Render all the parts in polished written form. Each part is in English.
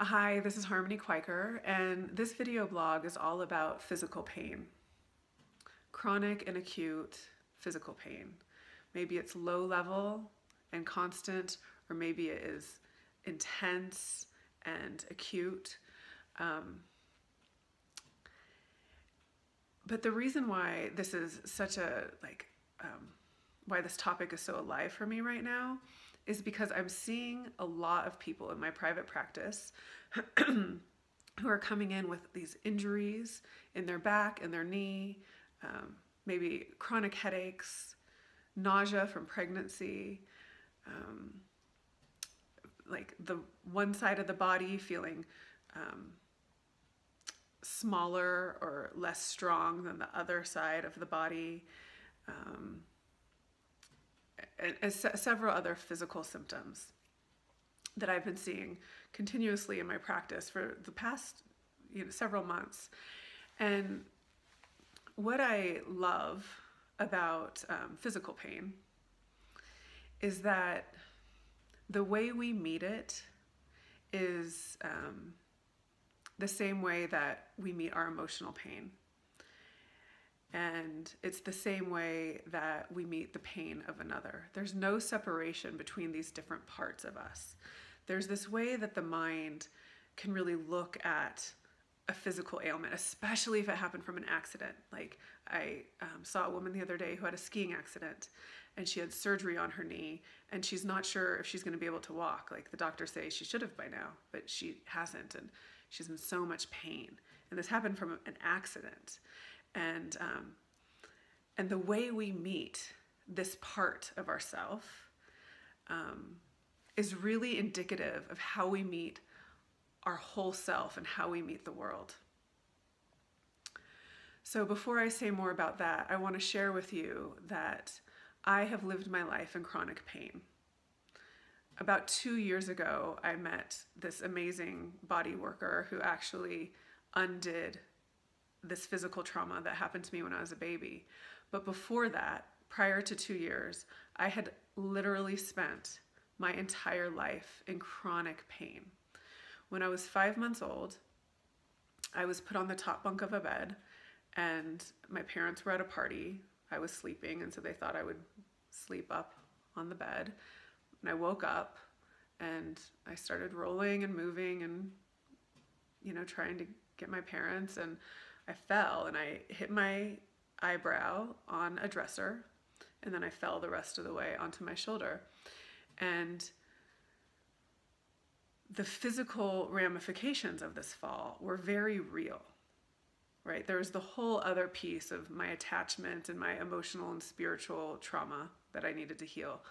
Hi, this is Harmony Quaker, and this video blog is all about physical pain. Chronic and acute physical pain. Maybe it's low level and constant, or maybe it is intense and acute. But the reason why this is such a, why this topic is so alive for me right now is because I'm seeing a lot of people in my private practice who are coming in with these injuries in their back and their knee, maybe chronic headaches, nausea from pregnancy, like the one side of the body feeling smaller or less strong than the other side of the body, and several other physical symptoms that I've been seeing continuously in my practice for the past several months. And what I love about physical pain is that the way we meet it is the same way that we meet our emotional pain. And it's the same way that we meet the pain of another. There's no separation between these different parts of us. There's this way that the mind can really look at a physical ailment, especially if it happened from an accident. Like I saw a woman the other day who had a skiing accident and she had surgery on her knee and she's not sure if she's going to be able to walk. Like the doctors say she should have by now, but she hasn't, and she's in so much pain. And this happened from an accident. And the way we meet this part of ourself is really indicative of how we meet our whole self and how we meet the world. So before I say more about that, I want to share with you that I have lived my life in chronic pain. About 2 years ago, I met this amazing body worker who actually undid this physical trauma that happened to me when I was a baby. But before that, prior to 2 years, I had literally spent my entire life in chronic pain. When I was 5 months old, I was put on the top bunk of a bed and my parents were at a party. I was sleeping, and so they thought I would sleep up on the bed. And I woke up and I started rolling and moving and, trying to get my parents, and I fell and I hit my eyebrow on a dresser, and then I fell the rest of the way onto my shoulder. And the physical ramifications of this fall were very real, right? There was the whole other piece of my attachment and my emotional and spiritual trauma that I needed to heal.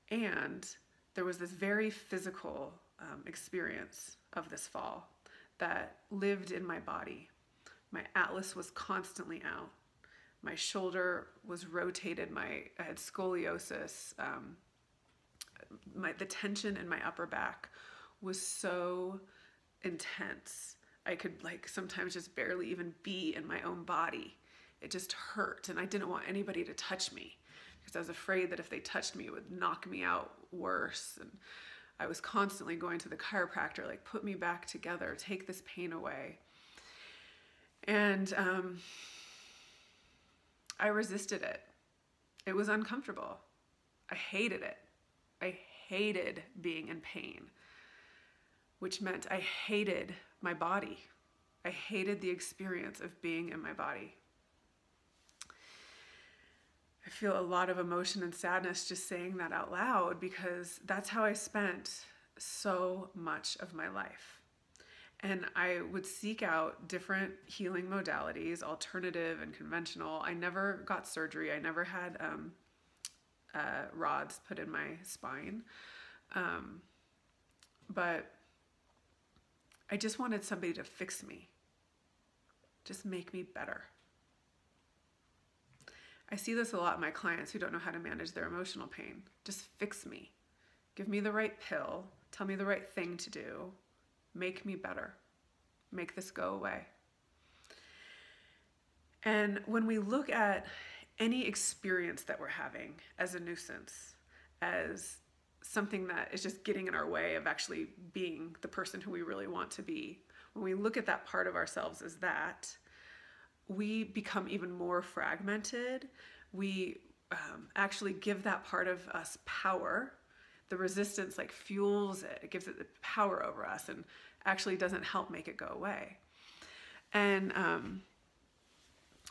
And there was this very physical experience of this fall that lived in my body. My atlas was constantly out. My shoulder was rotated. I had scoliosis. The tension in my upper back was so intense. I could sometimes just barely even be in my own body. It just hurt, and I didn't want anybody to touch me because I was afraid that if they touched me, it would knock me out worse. And I was constantly going to the chiropractor, put me back together, take this pain away. And I resisted it. It was uncomfortable. I hated it. I hated being in pain, which meant I hated my body. I hated the experience of being in my body. I feel a lot of emotion and sadness just saying that out loud, because that's how I spent so much of my life. And I would seek out different healing modalities, alternative and conventional. I never got surgery. I never had rods put in my spine. But I just wanted somebody to fix me, just make me better. I see this a lot in my clients who don't know how to manage their emotional pain. Just fix me. Give me the right pill. Tell me the right thing to do. Make me better. Make this go away. And when we look at any experience that we're having as a nuisance, as something that is just getting in our way of actually being the person who we really want to be. When we look at that part of ourselves as that, we become even more fragmented. We actually give that part of us power. The resistance like fuels it. It gives it the power over us and actually doesn't help make it go away. And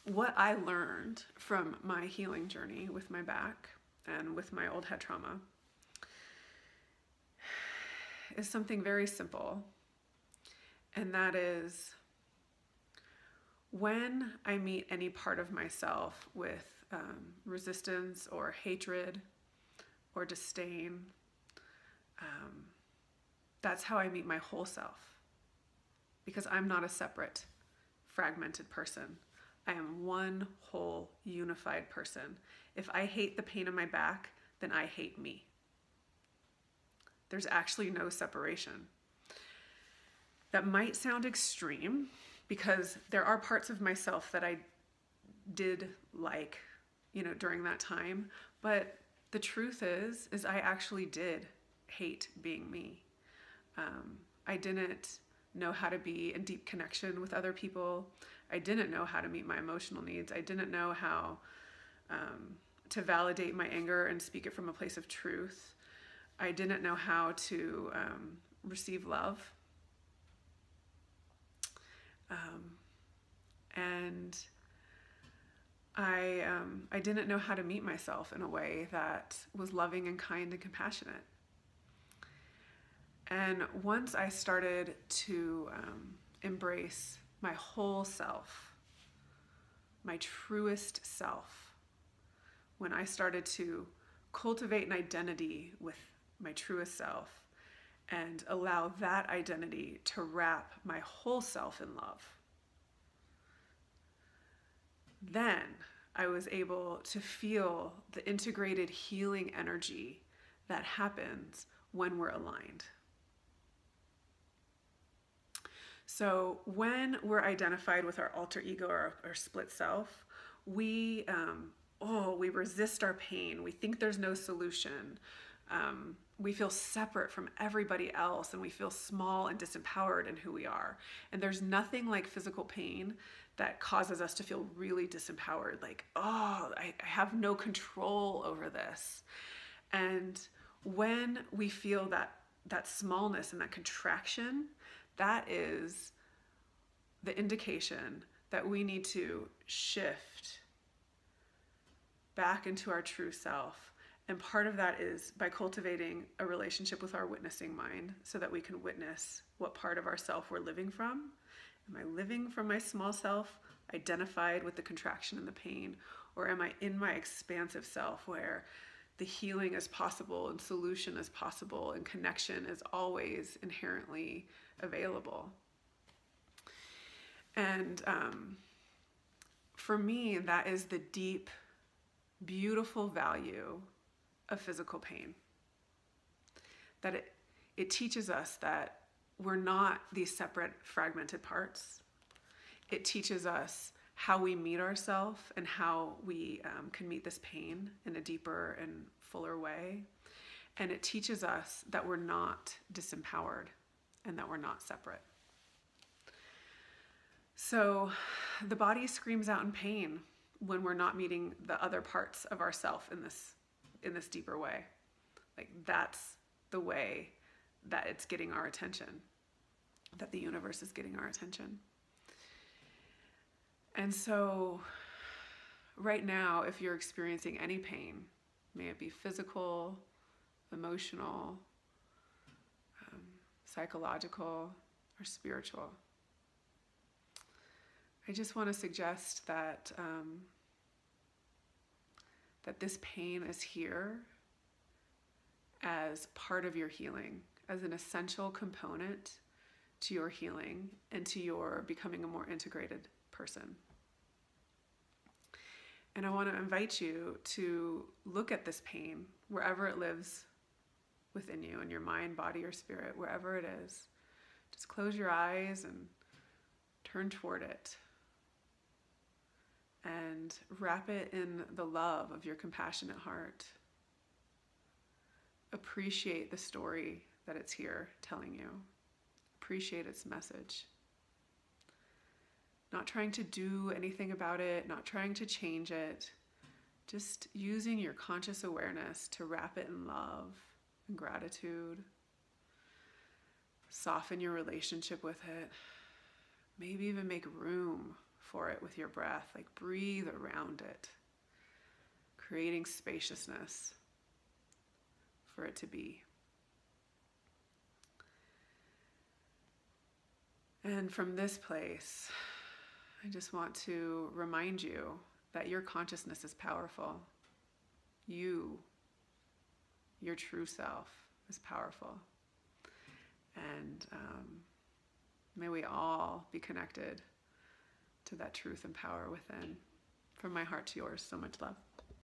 what I learned from my healing journey with my back and with my old head trauma is something very simple. And that is, when I meet any part of myself with resistance or hatred or disdain, that's how I meet my whole self. Because I'm not a separate, fragmented person. I am one whole, unified person. If I hate the pain in my back, then I hate me. There's actually no separation. That might sound extreme, because there are parts of myself that I did like, during that time. But the truth is I actually did hate being me. I didn't know how to be in deep connection with other people. I didn't know how to meet my emotional needs. I didn't know how to validate my anger and speak it from a place of truth. I didn't know how to receive love. And I didn't know how to meet myself in a way that was loving and kind and compassionate. And once I started to embrace my whole self, my truest self, when I started to cultivate an identity with my truest self and allow that identity to wrap my whole self in love, then I was able to feel the integrated healing energy that happens when we're aligned. So when we're identified with our alter ego or our split self, we resist our pain. We think there's no solution. We feel separate from everybody else, and we feel small and disempowered in who we are. And there's nothing like physical pain that causes us to feel really disempowered, like, I have no control over this. And when we feel that smallness and that contraction, that is the indication that we need to shift back into our true self. And part of that is by cultivating a relationship with our witnessing mind, so that we can witness what part of ourself we're living from. Am I living from my small self, identified with the contraction and the pain? Or am I in my expansive self, where the healing is possible and solution is possible and connection is always inherently available? And for me, that is the deep, beautiful value of physical pain. That it teaches us that we're not these separate, fragmented parts. It teaches us how we meet ourselves and how we can meet this pain in a deeper and fuller way. And it teaches us that we're not disempowered and that we're not separate. So the body screams out in pain when we're not meeting the other parts of ourself in this deeper way. Like, that's the way that it's getting our attention, that the universe is getting our attention. And so right now, if you're experiencing any pain, may it be physical, emotional, psychological, or spiritual, I just want to suggest that that this pain is here as part of your healing, as an essential component to your healing and to your becoming a more integrated person. And I want to invite you to look at this pain wherever it lives within you, in your mind, body, or spirit, wherever it is. Just close your eyes and turn toward it. And wrap it in the love of your compassionate heart. appreciate the story that it's here telling you. Appreciate its message. Not trying to do anything about it, not trying to change it, just using your conscious awareness to wrap it in love and gratitude. Soften your relationship with it. Maybe even make room for it with your breath, like breathe around it, creating spaciousness for it to be. And from this place, I just want to remind you that your consciousness is powerful. You, your true self, is powerful. And may we all be connected to that truth and power within. From my heart to yours, so much love.